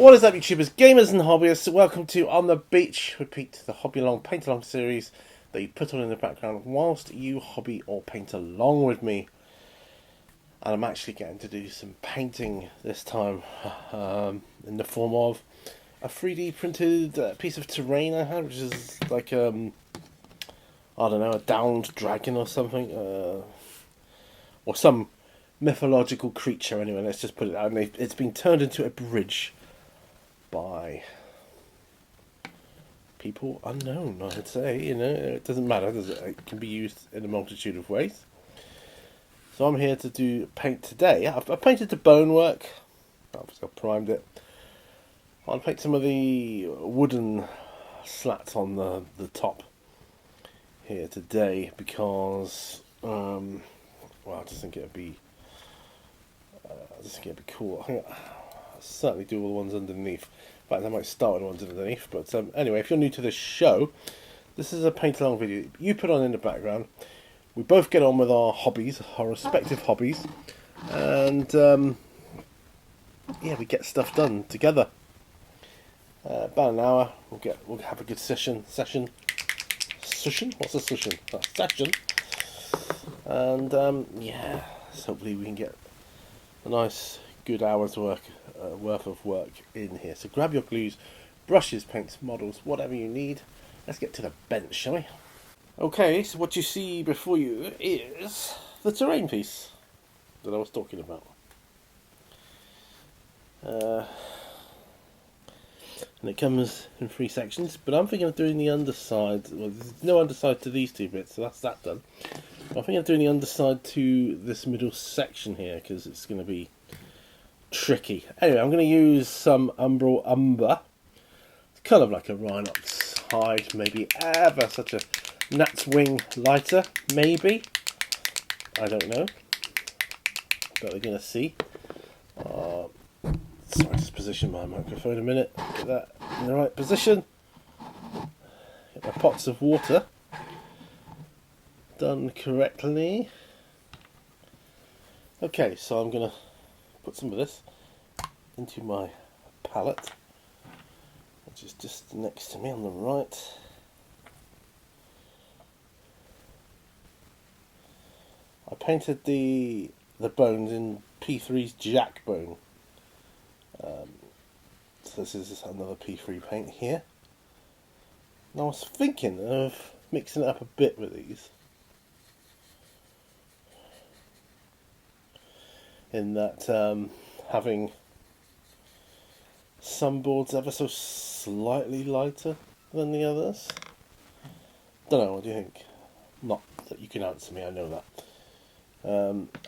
What is up, YouTubers, gamers and hobbyists? Welcome to On the Beach. Repeat the hobby along, paint along series that you put on in the background whilst you hobby or paint along with me. And I'm actually getting to do some painting this time, in the form of a 3D printed piece of terrain I had, which is like I don't know, a downed dragon or something, or some mythological creature. Anyway, let's just put it out. It's been turned into a bridge by people unknown, I'd say. You know, it doesn't matter, does it? It can be used in a multitude of ways. So I'm here to do paint today. I've painted the bonework. Obviously, I've primed it. I'll paint some of the wooden slats on the top here today because, well, I just think it'd be, cool. I think I'll certainly do all the ones underneath. In fact, I might start with the ones underneath. But anyway, if you're new to this show, this is a paint-along video you put on in the background. We both get on with our hobbies, our respective hobbies, and yeah, we get stuff done together. About an hour, we'll have a good session. What's a session? Session. And yeah, so hopefully we can get a nice, good hour's worth of work in here. So grab your glues, brushes, paints, models, whatever you need. Let's get to the bench, shall we? Okay, so what you see before you is the terrain piece that I was talking about. And it comes in 3 sections, but I'm thinking of doing the underside. Well, there's no underside to these 2 bits, so that's that done. But I'm thinking of doing the underside to this middle section here, because it's going to be tricky. Anyway, I'm going to use some Umbral Umber. It's kind of like a Rhinox hide, maybe ever such a Gnat's wing lighter, maybe. I don't know. But we're going to see. Sorry, just position my microphone a minute. Get that in the right position. Get my pots of water done correctly. Okay, so I'm going to put some of this into my palette, which is just next to me on the right. I painted the bones in P3's Jack Bone. So this is another P3 paint here. And I was thinking of mixing it up a bit with these. In that having some boards ever so slightly lighter than the others. Don't know, what do you think? Not that you can answer me, I know that.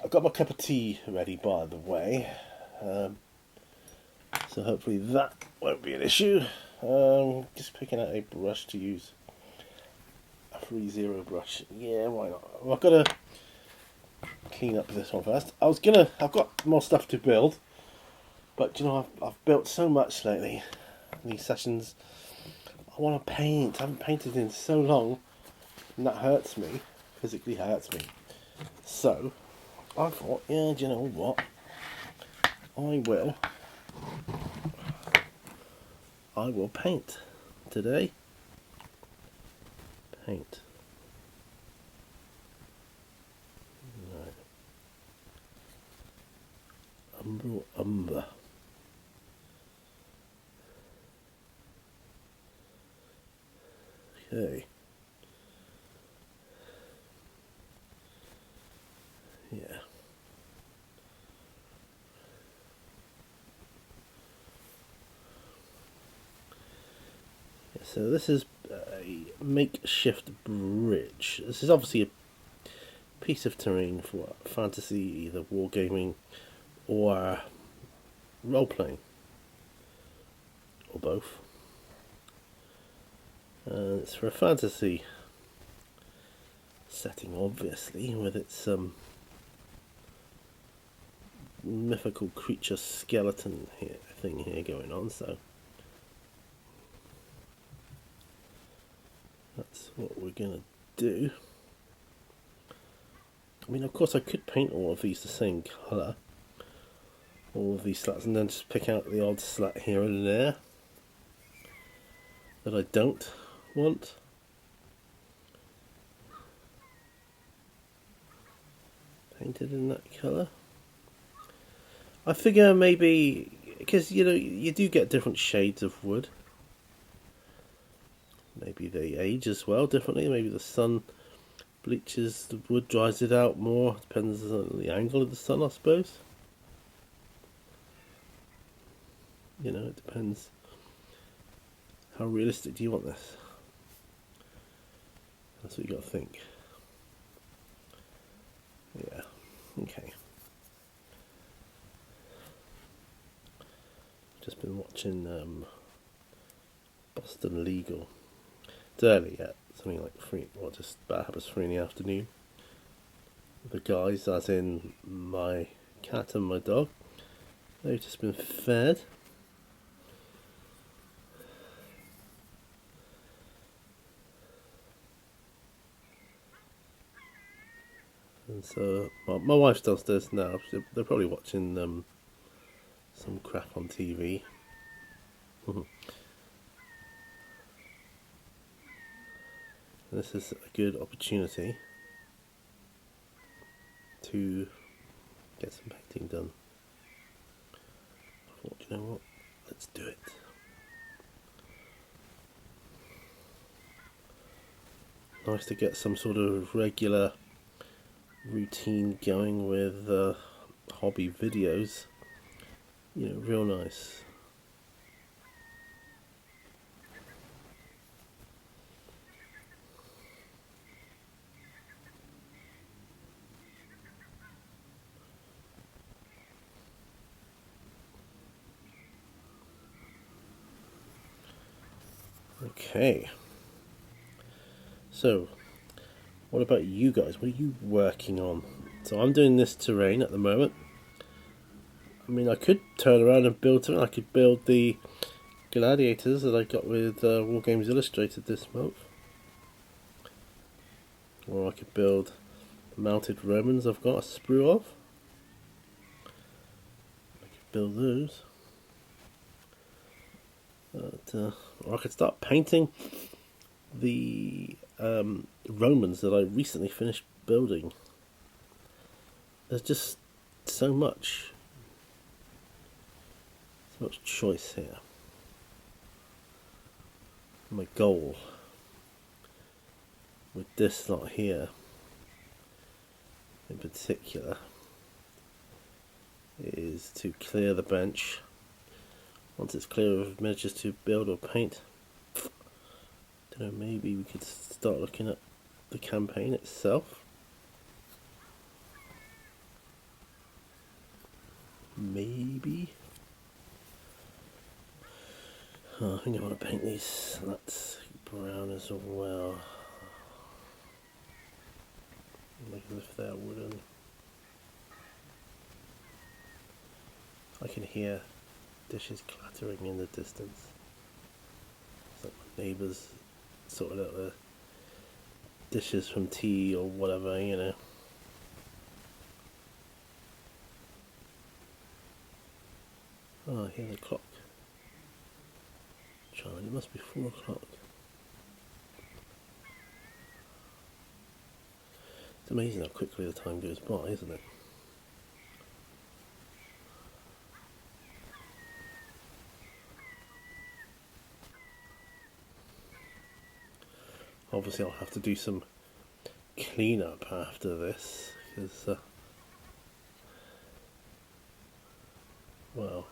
I've got my cup of tea ready, by the way. So hopefully that won't be an issue. Just picking out a brush to use. A 3-0 brush. Yeah, why not? Well, I've got to clean up this one first. I've got more stuff to build. But, you know, I've built so much lately. In these sessions. I want to paint. I haven't painted in so long. And that hurts me. Physically hurts me. So, I thought, yeah, do you know what? I will paint today. Paint. Right. Umbral Umber. Okay. Yeah. So this is a makeshift bridge. This is obviously a piece of terrain for fantasy, either wargaming or role-playing, or both. It's for a fantasy setting, obviously, with its mythical creature skeleton thing here going on. So that's what we're gonna do. I mean, of course, I could paint all of these the same colour, all of these slats and then just pick out the odd slat here and there that I don't want. Painted in that colour. I figure maybe, because you know, you do get different shades of wood. Maybe they age as well differently. Maybe the sun bleaches the wood, dries it out more. Depends on the angle of the sun, I suppose. You know, it depends. How realistic do you want this? That's what you got to think. Yeah, okay. Just been watching Boston Legal. It's early yet, something like 3, well, just about 3 in the afternoon. The guys, as in my cat and my dog, they've just been fed. And so my wife's downstairs now. They're probably watching some crap on TV. This is a good opportunity to get some painting done. I thought, you know what? Let's do it. Nice to get some sort of regular routine going with hobby videos. You know, real nice. Okay. So, what about you guys? What are you working on? So I'm doing this terrain at the moment. I mean, I could turn around and build something. I could build the gladiators that I got with War Games Illustrated this month. Or I could build mounted Romans I've got a sprue of. I could build those. But, or I could start painting the Romans that I recently finished building. There's just so much choice here. My goal with this lot here in particular is to clear the bench. Once it's clear of miniatures to build or paint, don't know, maybe we could start looking at the campaign itself. Maybe. Oh, I think I want to paint these slats brown as well. Like if they're wooden. I can hear dishes clattering in the distance. It's like my neighbours sorting out the dishes from tea or whatever, you know. Oh, I hear the clock. Charlie, it must be 4 o'clock. It's amazing how quickly the time goes by, isn't it? Obviously I'll have to do some cleanup after this, because, well,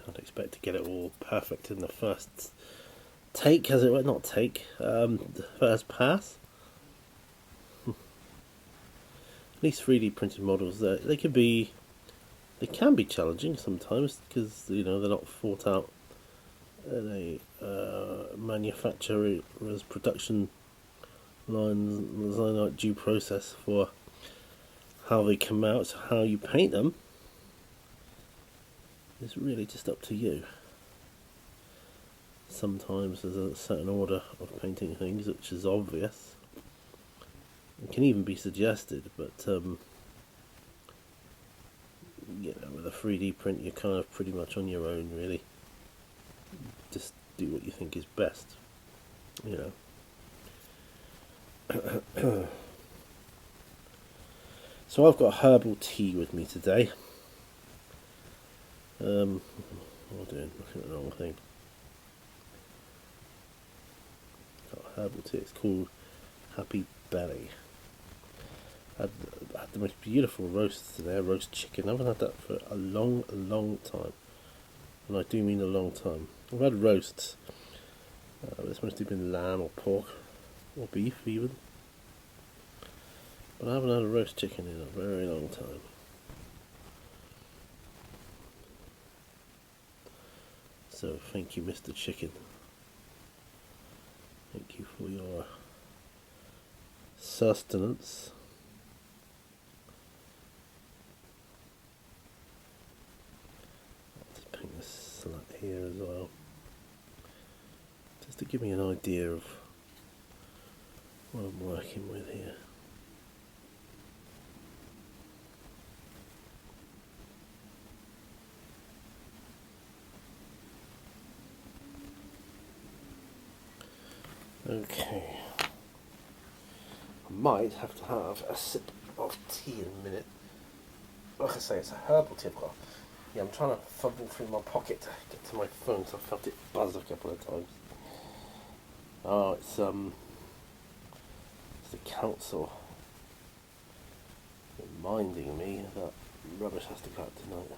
can't expect to get it all perfect in the first take, as it were, not take, the first pass. At least 3D printed models, they can be challenging sometimes, because, you know, they're not thought out in a manufacturer's production line. There's no like due process for how they come out, so how you paint them is really just up to you. Sometimes there's a certain order of painting things which is obvious, It can even be suggested, but with a 3D print, you're kind of pretty much on your own, really. Just do what you think is best, So I've got herbal tea with me today. What am I doing? Looking at the wrong thing. Got herbal tea. It's called Happy Belly. I had the most beautiful roast today. Roast chicken. I haven't had that for a long time, and I do mean a long time. I've had roasts. This must have been lamb or pork or beef even. But I haven't had a roast chicken in a very long time. So thank you, Mr. Chicken. Thank you for your sustenance. I'll just paint this slat here as well, just to give me an idea of what I'm working with here. Okay, I might have to have a sip of tea in a minute. Like I say, it's a herbal tea I've got. Yeah, I'm trying to fumble through my pocket to get to my phone, so I felt it buzz a couple of times. Oh, it's the council reminding me that rubbish has to go out tonight.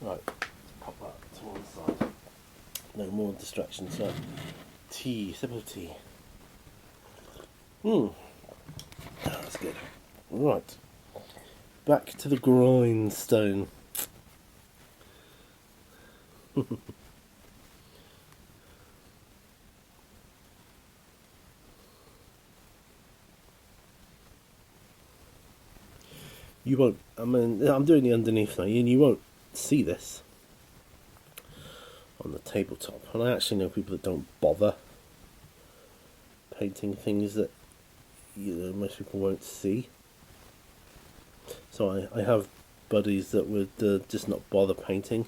Right, let's pop that to one side. No more distractions. Right, tea, sip of tea. That's good. Right, back to the grindstone. You won't. I mean, I'm doing the underneath now, and you won't see this on the tabletop. And I actually know people that don't bother painting things that most people won't see. So I have buddies that would just not bother painting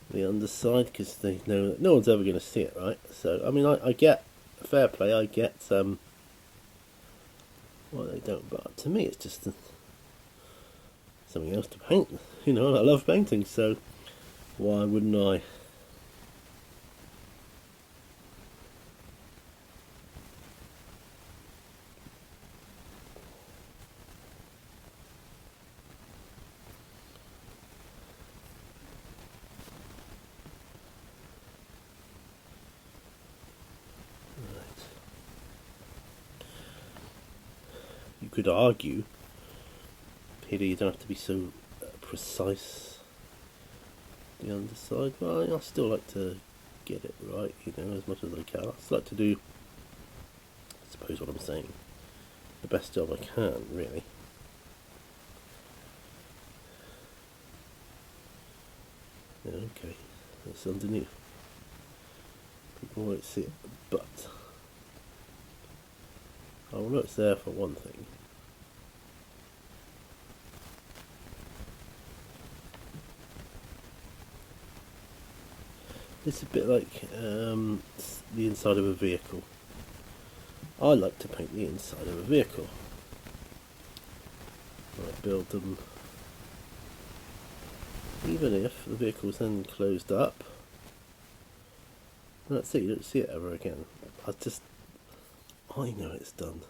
the underside because they know that no one's ever going to see it, right? So I mean, I get fair play. I get well, they don't, but to me, it's just something else to paint. I love painting, so why wouldn't I? You could argue, Peter, you don't have to be so precise the underside, but I still like to get it right, as much as I can. I still like to do, I suppose what I'm saying, the best job I can, really. Yeah, okay, it's underneath. People won't see it, but I will know it's there for one thing. It's a bit like the inside of a vehicle. I like to paint the inside of a vehicle. I build them, even if the vehicle's then closed up. That's it, you don't see it ever again. I know it's done.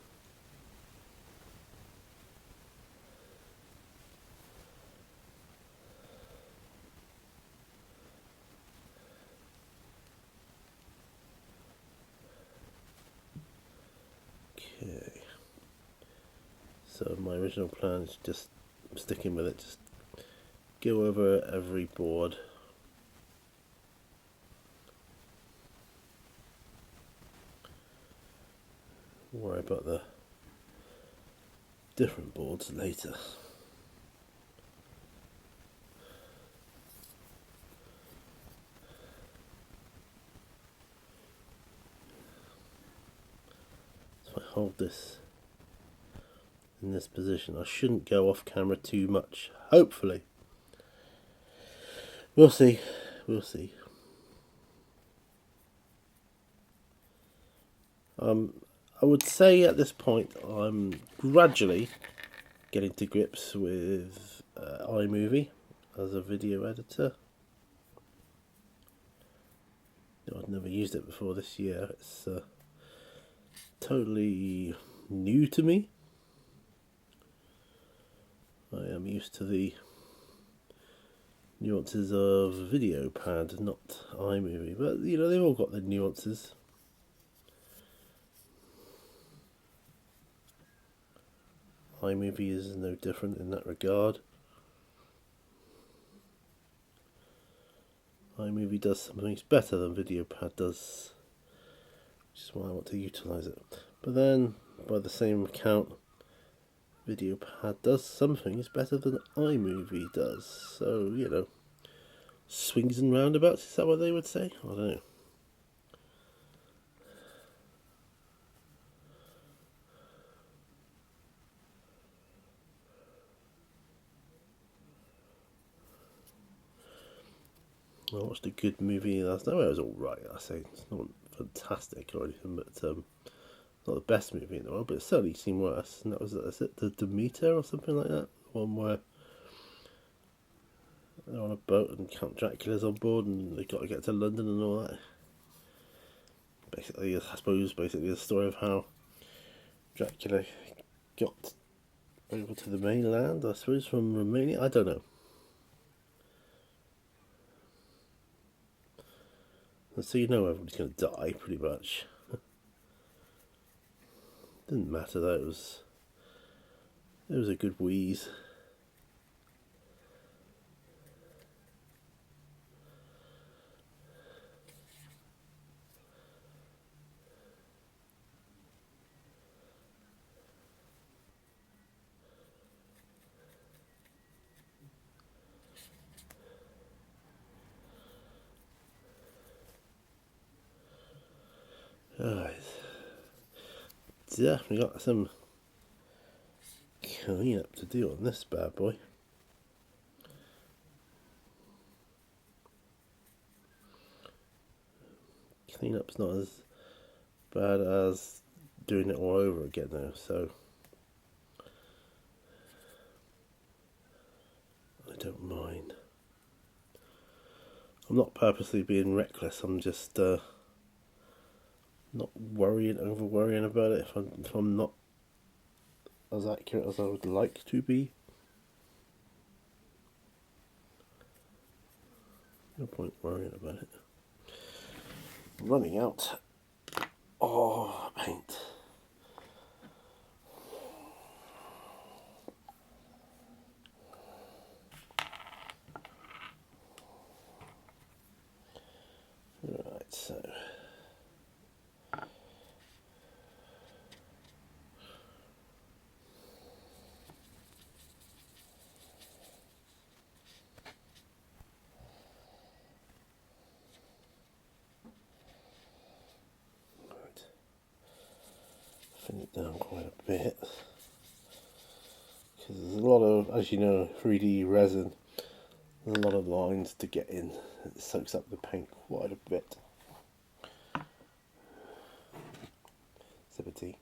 Okay. So my original plan is just sticking with it, just go over every board. Worry about the different boards later. hold this in this position. I shouldn't go off camera too much. Hopefully. We'll see. We'll see. I would say at this point I'm gradually getting to grips with iMovie as a video editor. I'd never used it before this year. It's totally new to me. I am used to the nuances of VideoPad, not iMovie, but you know, they've all got their nuances. iMovie is no different in that regard. iMovie does some things better than VideoPad does, which is why I want to utilise it. But then, by the same account, VideoPad does some things better than iMovie does. So, you know, swings and roundabouts, is that what they would say? I don't know. I watched a good movie last night. Well, it was alright, I say. It's not fantastic or anything, but not the best movie in the world, but it certainly seemed worse. And that was, is it The Demeter or something like that? The one where they're on a boat and Count Dracula's on board and they've got to get to London and all that. Basically, I suppose, the story of how Dracula got over to the mainland, I suppose, from Romania. I don't know. So you know everybody's going to die, pretty much. Didn't matter though, it was a good wheeze. Oh, it's definitely got some clean up to do on this bad boy. Cleanup's not as bad as doing it all over again though, so I don't mind. I'm not purposely being reckless, I'm just not over worrying about it if I'm not as accurate as I would like to be. No point worrying about it. Running out of paint. Right, so thin it down quite a bit because there's a lot of, as you know, 3D resin. There's a lot of lines to get in. It soaks up the paint quite a bit. Sip of tea.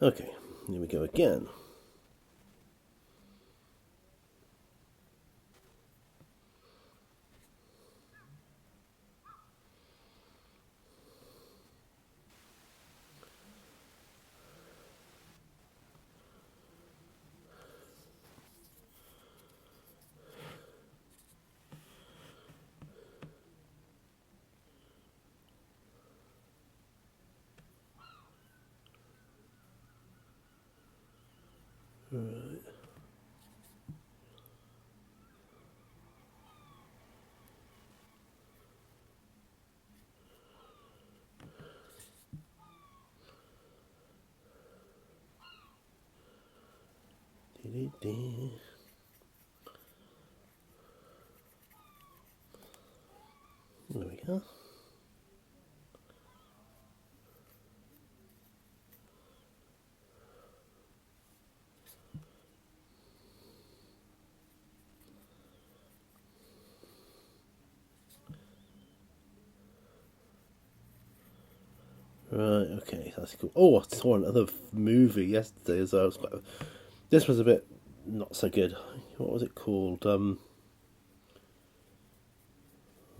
Okay, here we go again. Right. There we go. Right, okay, that's cool. Oh, I saw another movie yesterday as well. This was a bit not so good. What was it called? Oh,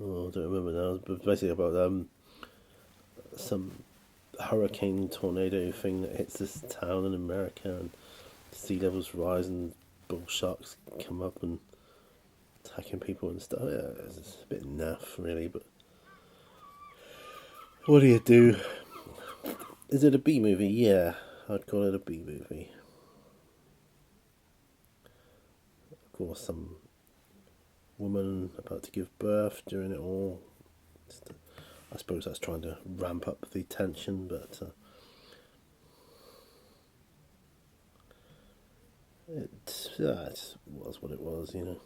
I don't remember now. It was basically about some hurricane tornado thing that hits this town in America, and sea levels rise and bull sharks come up and attacking people and stuff. Yeah, it's a bit naff, really, but what do you do? Is it a B movie? Yeah, I'd call it a B movie. Of course, some woman about to give birth during it all. I suppose that's trying to ramp up the tension, but it was what it was, you know.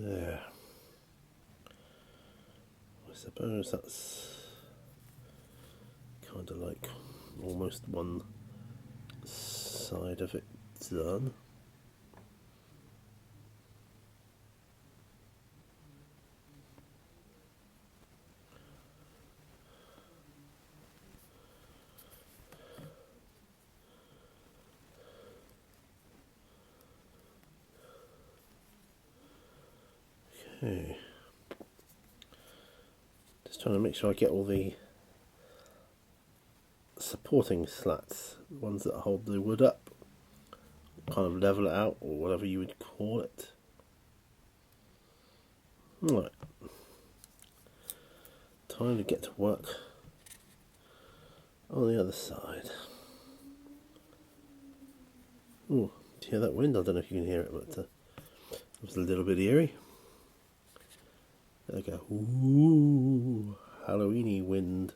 Yeah, I suppose that's kind of like almost one side of it done. Okay. Just trying to make sure I get all the supporting slats, the ones that hold the wood up, kind of level it out, or whatever you would call it. Right. Time to get to work on the other side. Ooh, do you hear that wind? I don't know if you can hear it, but it was a little bit eerie. There we go. Ooh, Halloweeny wind.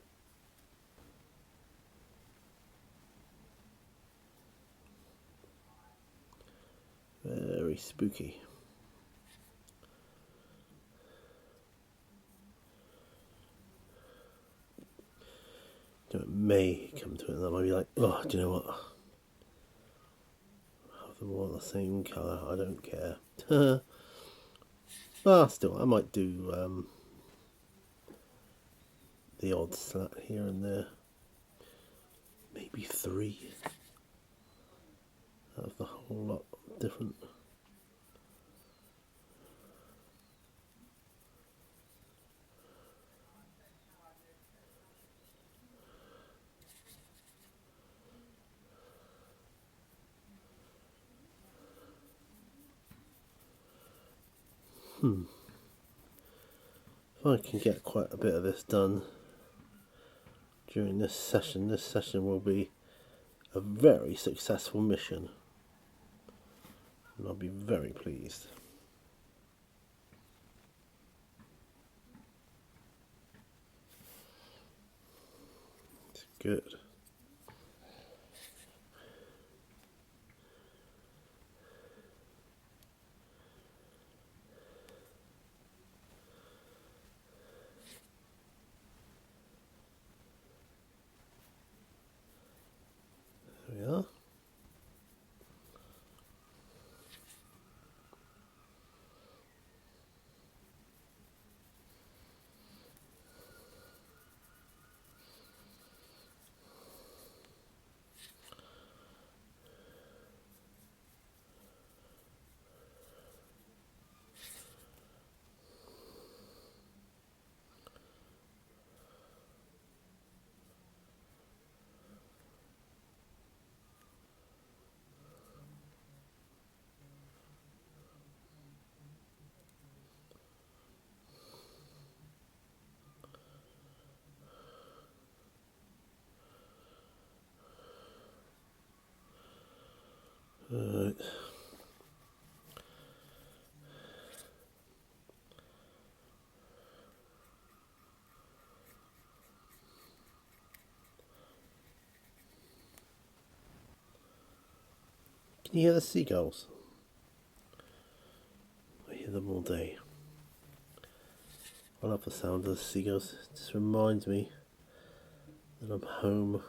Very spooky. You know, it may come to it and I might be like, oh, do you know what? Have them all the same colour, I don't care. But still, I might do the odd slat here and there. Maybe 3. Of the whole lot different. If I can get quite a bit of this done during this session will be a very successful mission. And I'll be very pleased. It's good. There we are. Right. Can you hear the seagulls? I hear them all day. I love the sound of the seagulls. It just reminds me that I'm home.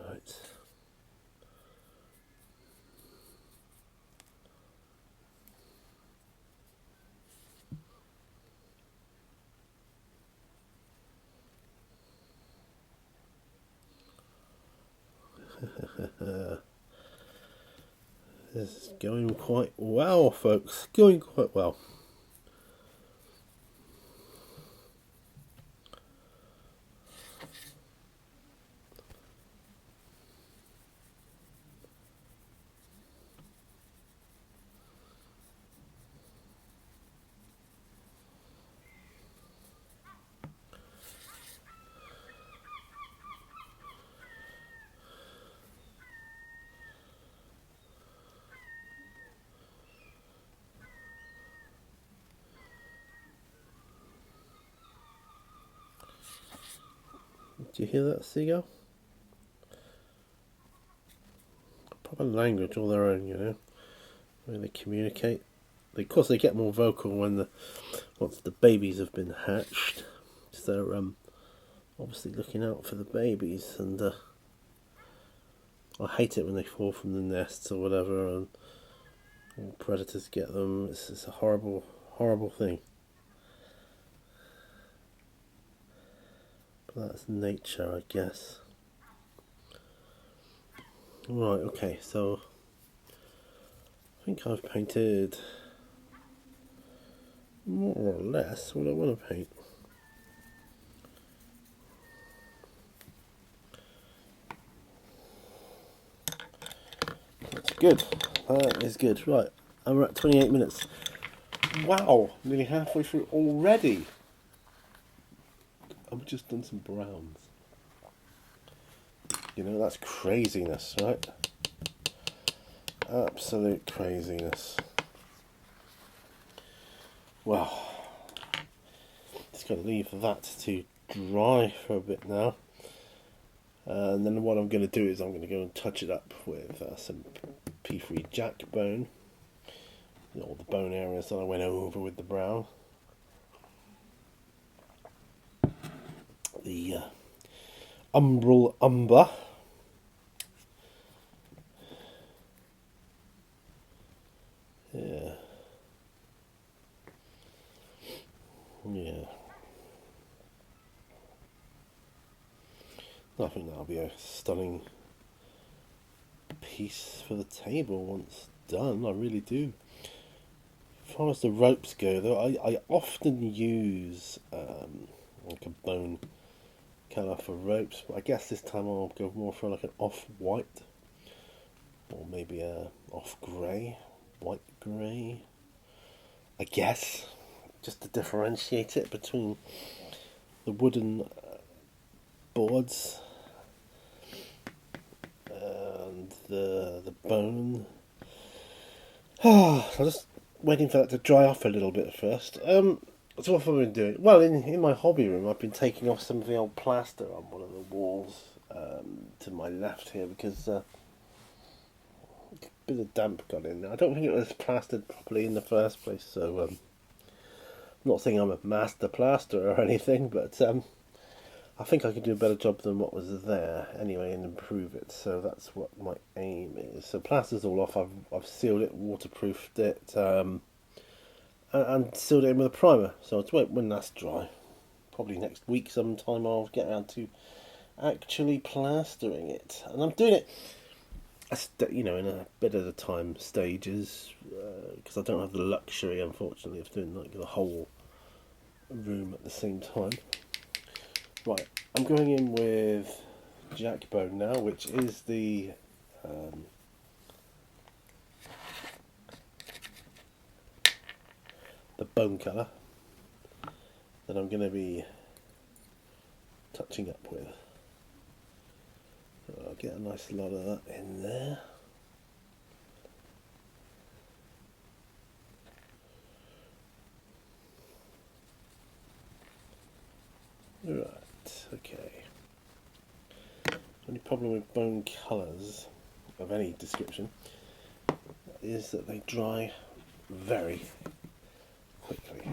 Right. This is going quite well, folks. Going quite well. Do you hear that seagull? Proper language all their own, you know. Where they communicate. Of course, they get more vocal once the babies have been hatched. So they're obviously looking out for the babies, and I hate it when they fall from the nests or whatever, and predators get them. It's a horrible, horrible thing. But that's nature, I guess. Right, okay, so I think I've painted more or less what I want to paint. That's good. That is good. Right, and we're at 28 minutes. Wow, nearly halfway through already. I've just done some browns. You know, that's craziness, right? Absolute craziness. Well, just got to leave that to dry for a bit now. And then what I'm going to do is I'm going to go and touch it up with some P3 Jack bone. All the bone areas that I went over with the brown. The umbral umber. Yeah. Yeah. I think that'll be a stunning piece for the table once done. I really do. As far as the ropes go, though, I often use like a bone colour for ropes, but I guess this time I'll go more for like an off-white, or maybe a off-grey, white grey. I guess just to differentiate it between the wooden boards and the bone. I'm just waiting for that to dry off a little bit first. So what have I been doing? Well, in my hobby room, I've been taking off some of the old plaster on one of the walls to my left here because a bit of damp got in there. I don't think it was plastered properly in the first place, so I'm not saying I'm a master plasterer or anything, but I think I could do a better job than what was there anyway and improve it. So that's what my aim is. So plaster's all off. I've sealed it, waterproofed it, and sealed it in with a primer. So I'll just wait when that's dry. Probably next week sometime I'll get around to actually plastering it. And I'm doing it you know, in a bit at a time stages, because I don't have the luxury, unfortunately, of doing like the whole room at the same time. Right, I'm going in with Jackbone now, which is um, the bone colour that I'm going to be touching up with. So I'll get a nice lot of that in there. Right, okay. Only problem with bone colours of any description is that they dry very quickly.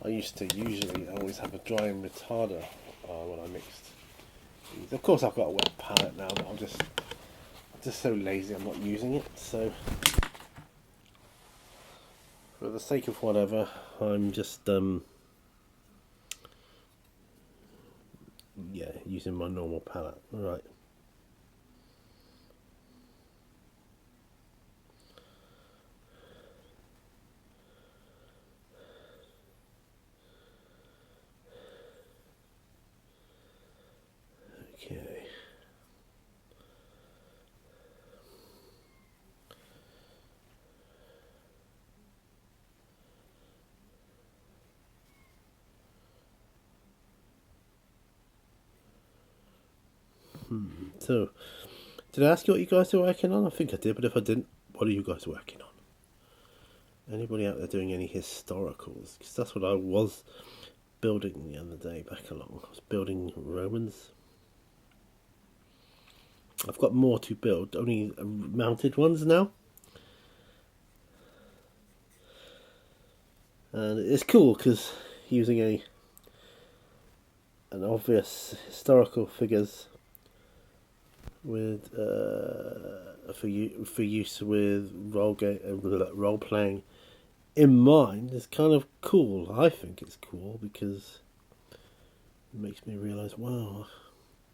I used to usually always have a drying retarder when I mixed these. Of course, I've got a wet palette now, but I'm just so lazy. I'm not using it. So, for the sake of whatever, I'm just yeah, using my normal palette. Right. Okay. So, did I ask you what you guys are working on? I think I did, but if I didn't, what are you guys working on? Anybody out there doing any historicals? Because that's what I was building the other day back along. I was building Romans. I've got more to build, only mounted ones now. And it's cool because using an obvious historical figures with for use with role playing in mind is kind of cool. I think it's cool because it makes me realise, wow,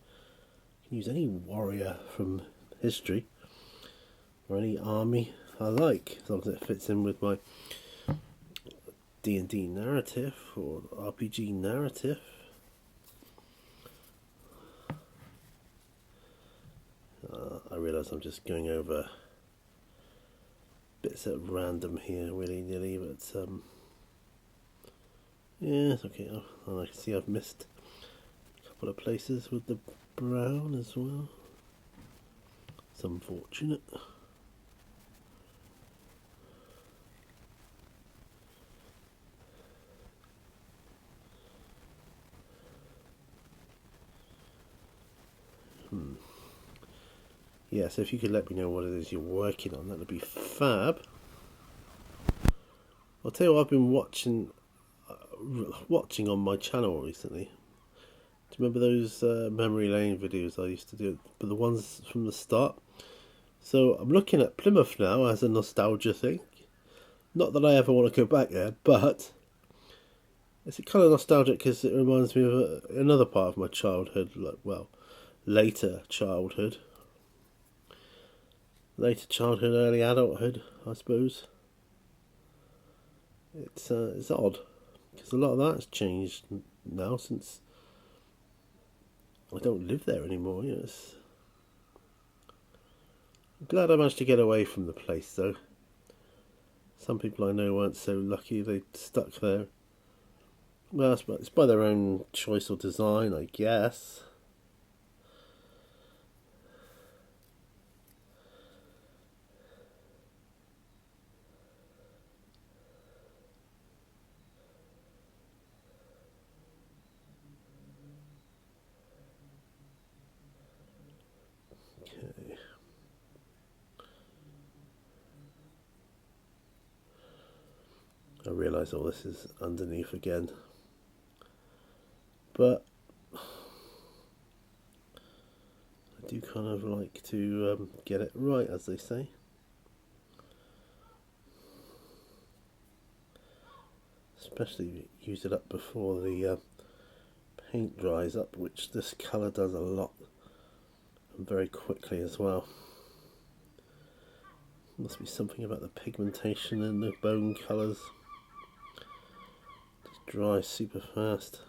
I can use any warrior from history or any army I like, as long as it fits in with my D&D narrative or RPG narrative. I realise I'm just going over bits at random here, willy-nilly, but yeah, it's okay. Oh, I can see I've missed a couple of places with the brown as well. It's unfortunate. Yeah, so if you could let me know what it is you're working on, that would be fab. I'll tell you what I've been watching on my channel recently. Do you remember those memory lane videos I used to do, but the ones from the start? So I'm looking at Plymouth now as a nostalgia thing. Not that I ever want to go back there, but it's a kind of nostalgic because it reminds me of another part of my childhood, like, well, later childhood, early adulthood, I suppose. It's odd because a lot of that's changed now since I don't live there anymore. Yes, I'm glad I managed to get away from the place though. Some people I know weren't so lucky; they stuck there. Well, it's by their own choice or design, I guess. Okay. I realise all this is underneath again, but I do kind of like to get it right, as they say. Especially use it up before the paint dries up, which this colour does a lot of and very quickly as well. Must be something about the pigmentation and the bone colours. Just dry super fast.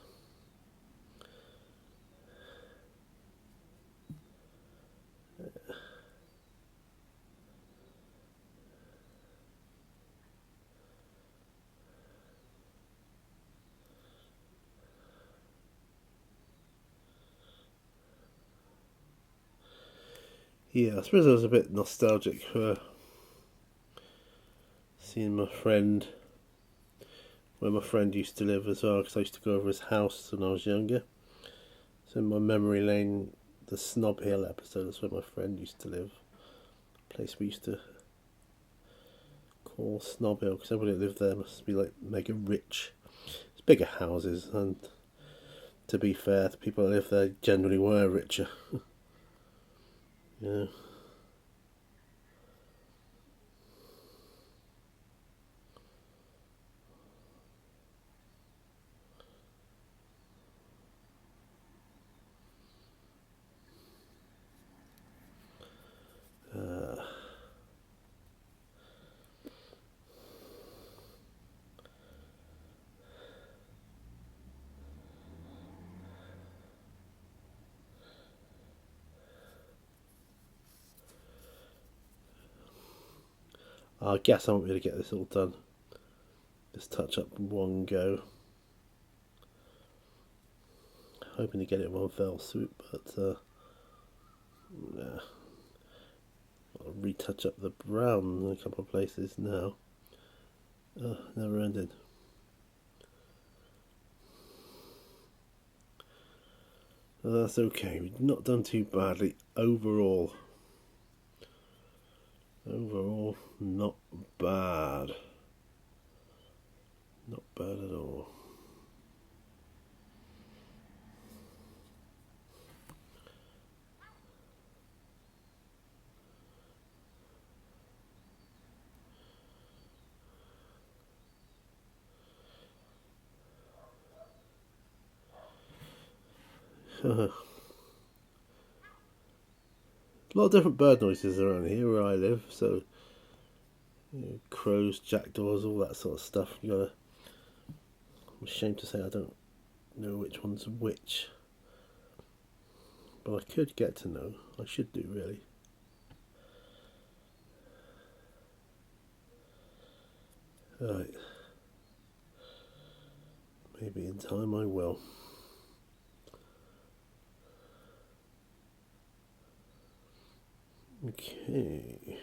Yeah, I suppose I was a bit nostalgic for seeing my friend, where my friend used to live as well, because I used to go over his house when I was younger. So in my memory lane, the Snob Hill episode is where my friend used to live. A place we used to call Snob Hill, because everybody that lived there must be like mega rich. It's bigger houses, and to be fair, the people that lived there generally were richer. Yeah. I guess I won't be able to get this all done. Just touch up one go. Hoping to get it in one fell swoop, but yeah. I'll retouch up the brown in a couple of places now. Never ended. That's okay. We've not done too badly overall. Overall, not bad. Not bad at all. A lot of different bird noises around here where I live, so crows, jackdaws, all that sort of stuff. I'm ashamed to say I don't know which one's which, but I could get to know. I should do, really. Right. Maybe in time I will. Okay.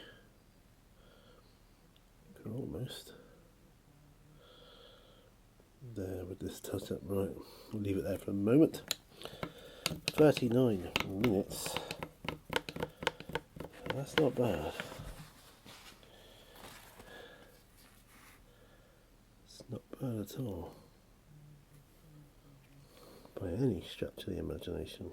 We're almost there with this touch up. Right, we'll leave it there for a moment. 39 minutes. That's not bad. It's not bad at all. By any stretch of the imagination.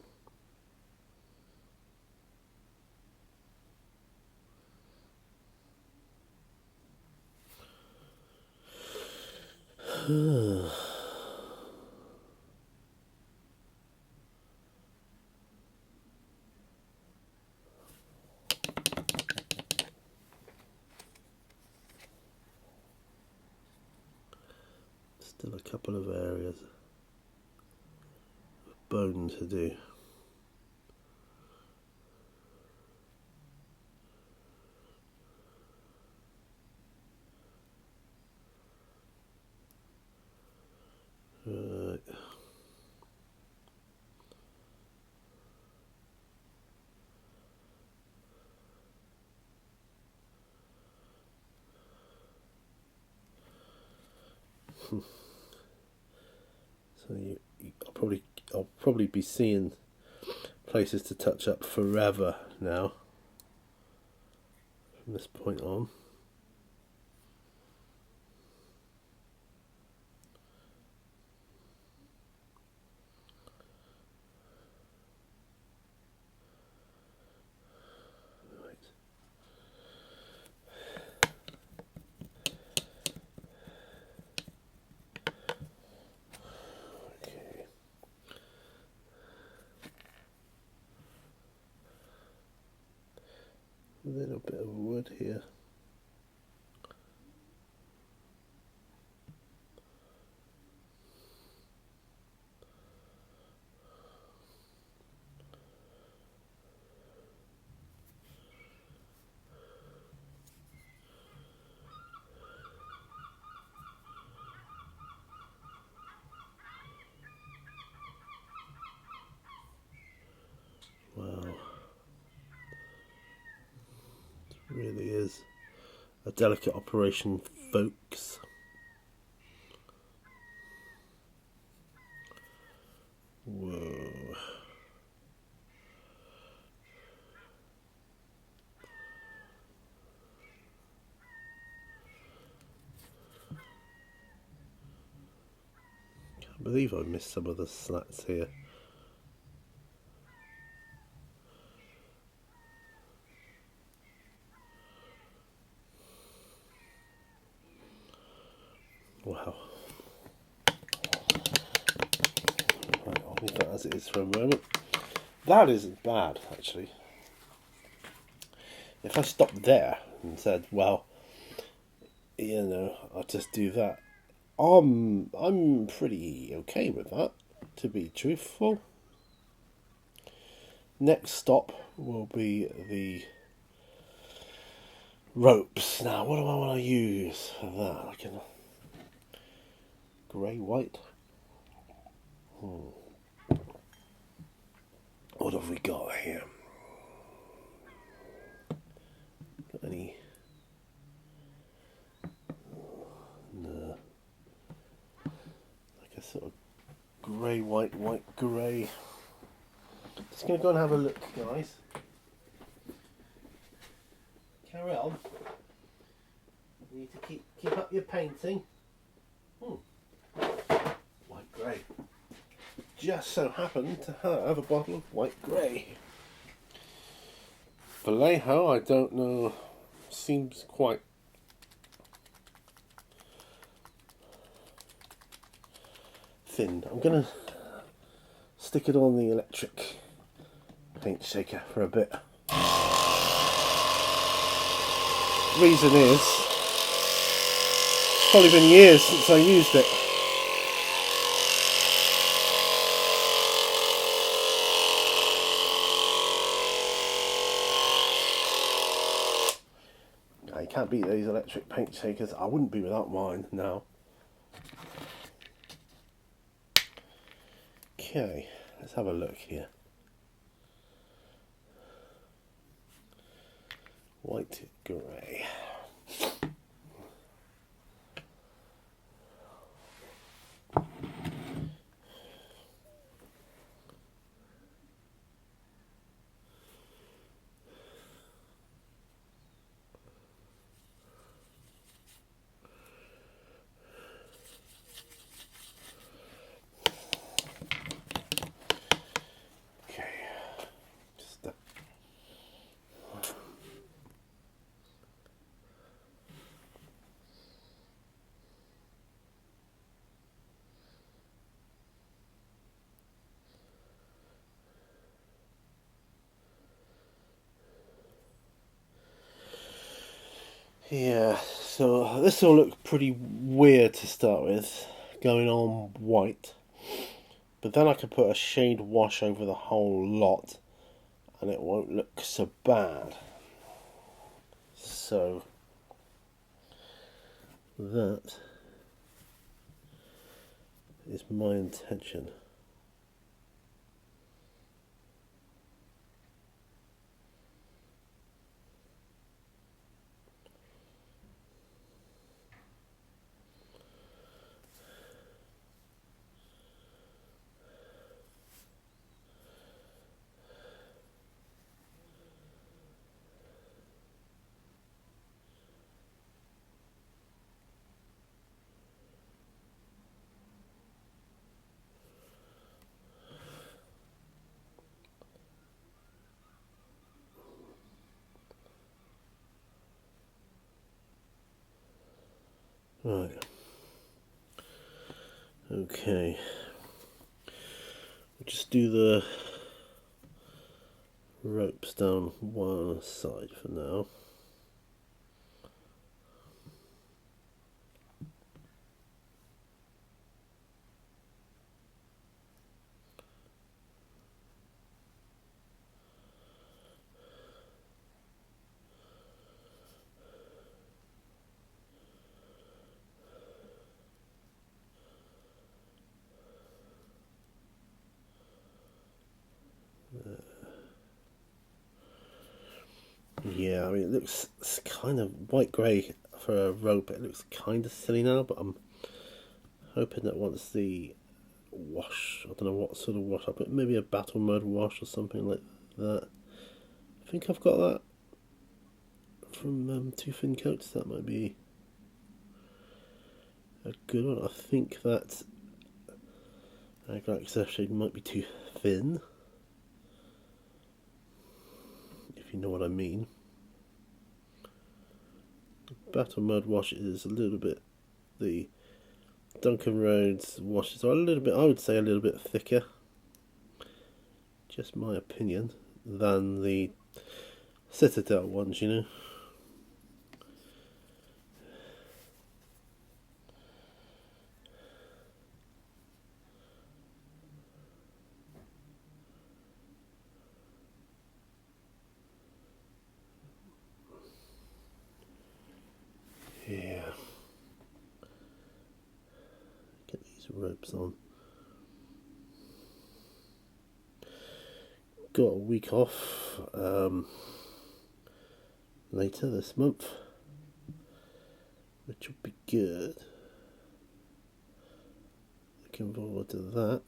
Still a couple of areas of bone to do. Right. So I'll probably be seeing places to touch up forever now. From this point on. little bit of wood here. Wow. It really is a delicate operation, folks. Whoa. Can't believe I missed some of the slats here. Wow. Right, I'll leave that as it is for a moment. That isn't bad, actually. If I stopped there and said, well, you know, I'll just do that, I'm pretty okay with that, to be truthful. Next stop will be the ropes. Now, what do I want to use for that? Like a grey white. What have we got here? Got any? No. Like a sort of grey, white, grey. Just gonna go and have a look, guys. Carry on. You need to keep up your painting. White grey. Just so happened to have a bottle of white grey. Vallejo, I don't know, seems quite thin. I'm gonna stick it on the electric paint shaker for a bit. Reason is, it's probably been years since I used it. You can't beat these electric paint shakers. I wouldn't be without mine now. Okay, let's have a look here. White grey. Yeah, so this will look pretty weird to start with, going on white. But then I can put a shade wash over the whole lot and it won't look so bad. So that is my intention. Right. Okay. We'll just do the ropes down one side for now. Yeah, I mean, it looks it's kind of white grey for a rope. It looks kind of silly now, but I'm hoping that once the wash, I don't know what sort of wash I put, maybe a battle mode wash or something like that. I think I've got that from Two Fin Coats. That might be a good one. I think that Galactic Surf Shade might be too thin, if you know what I mean. Battle mode wash is a little bit, the Duncan Rhodes washes are a little bit, I would say a little bit thicker, just my opinion, than the Citadel ones, you know. Yeah. Get these ropes on. Got a week off later this month, which will be good. Looking forward to that.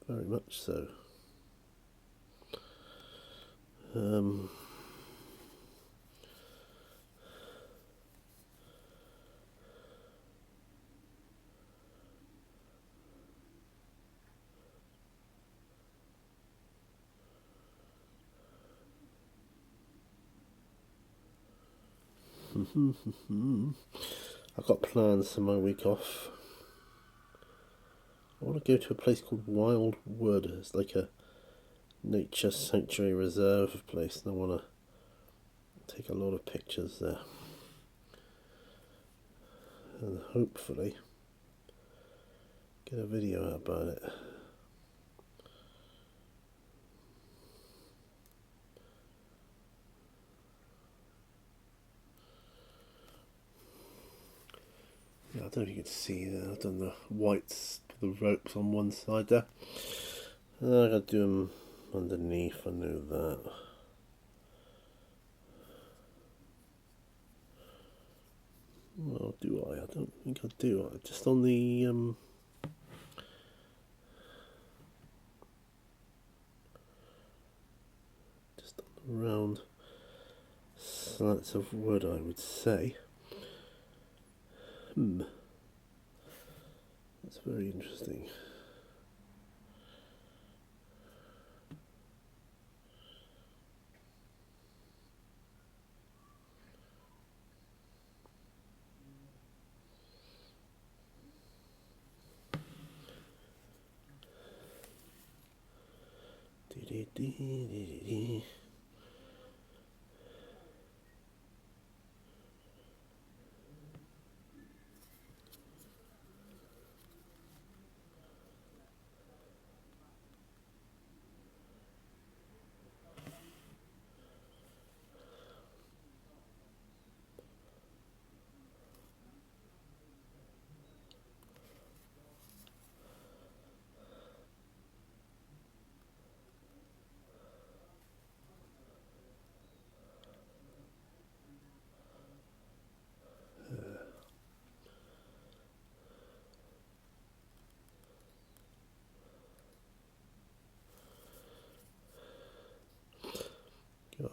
Very much so. I've got plans for my week off. I want to go to a place called Wildwood. It's like a nature sanctuary reserve place, and I want to take a lot of pictures there. And hopefully get a video out about it. Yeah, I don't know if you can see there. I've done the whites, the ropes on one side there. I gotta do them underneath. I know that. Well, do I? I don't think I do. Just on the just on the round slats of wood, I would say. That's very interesting.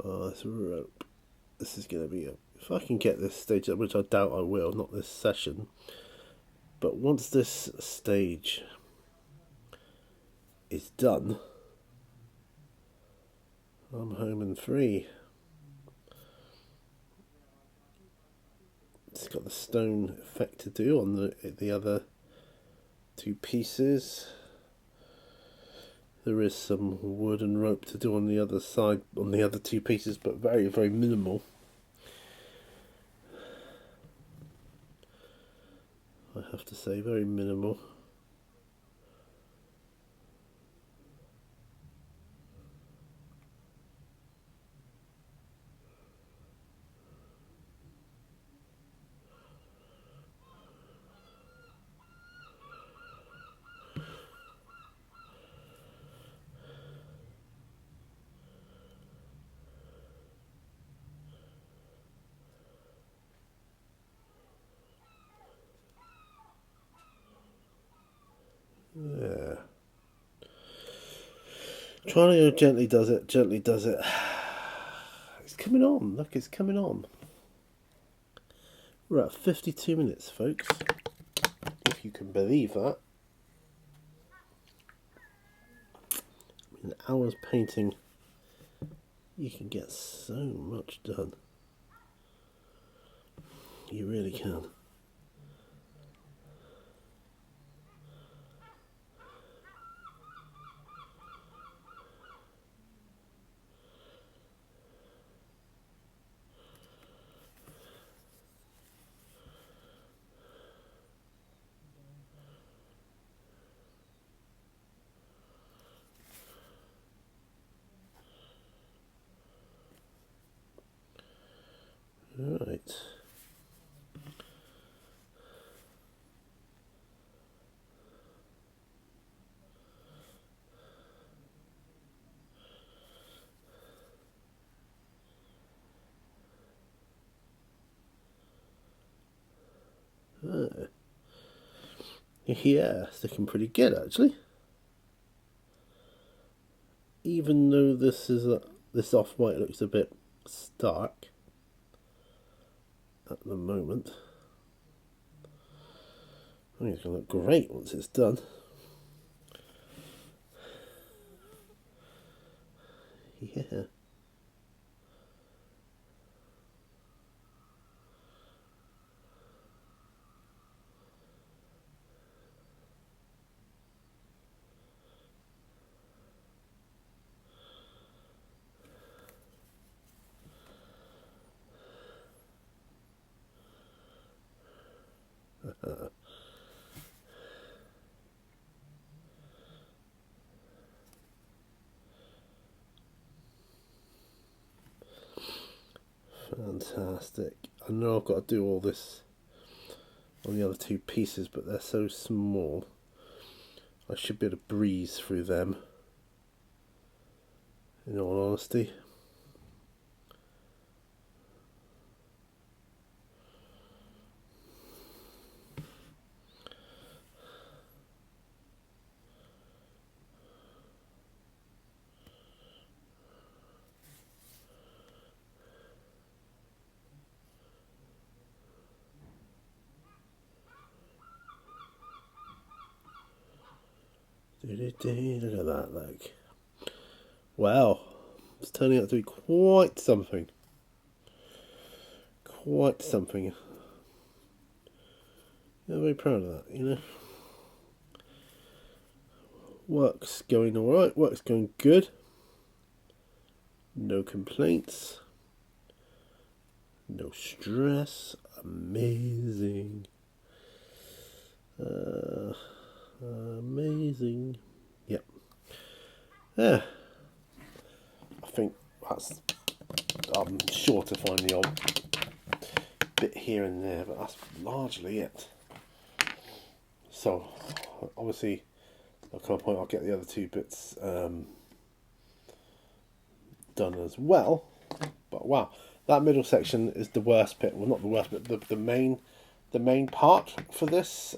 Oh, this rope. This is going to be if I can get this stage up, which I doubt I will, not this session. But once this stage is done, I'm home and free. It's got the stone effect to do on the other two pieces. There is some wood and rope to do on the other side, on the other two pieces, but very, very minimal. I have to say, very minimal. Yeah. Trying to go gently does it, gently does it. It's coming on, look, it's coming on. We're at 52 minutes, folks. If you can believe that. In hours painting, you can get so much done. You really can. Right. Yeah, it's looking pretty good actually. Even though this off-white looks a bit stark at the moment, I think it's going to look great once it's done. Yeah. Fantastic. I know I've got to do all this on the other two pieces, but they're so small. I should be able to breeze through them, in all honesty. Look at that, like. Wow. It's turning out to be quite something. Quite something. Yeah, I'm very proud of that, you know. Work's going alright, work's going good. No complaints. No stress. Amazing. Amazing. Yep. Yeah. I think that's. I'm sure to find the odd bit here and there, but that's largely it. So, obviously, there'll come a point I'll get the other two bits done as well. But wow, that middle section is the worst bit. Well, not the worst bit. The main part for this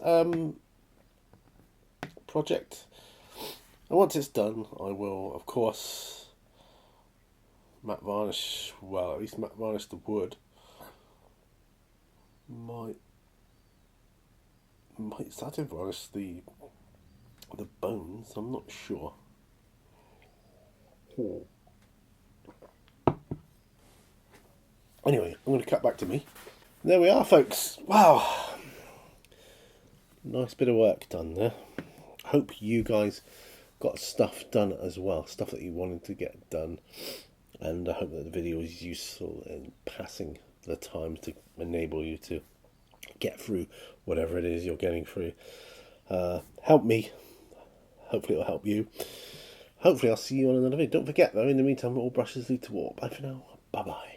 project. And once it's done, I will, of course, matte varnish. Well, at least matte varnish the wood. Might satin varnish the bones. I'm not sure. Anyway, I'm going to cut back to me. There we are, folks. Wow. Nice bit of work done there. Hope you guys got stuff done as well, stuff that you wanted to get done. And I hope that the video is useful in passing the time to enable you to get through whatever it is you're getting through. Help me. Hopefully it'll help you. Hopefully I'll see you on another video. Don't forget though, in the meantime, all brushes lead to war. Bye for now. Bye bye.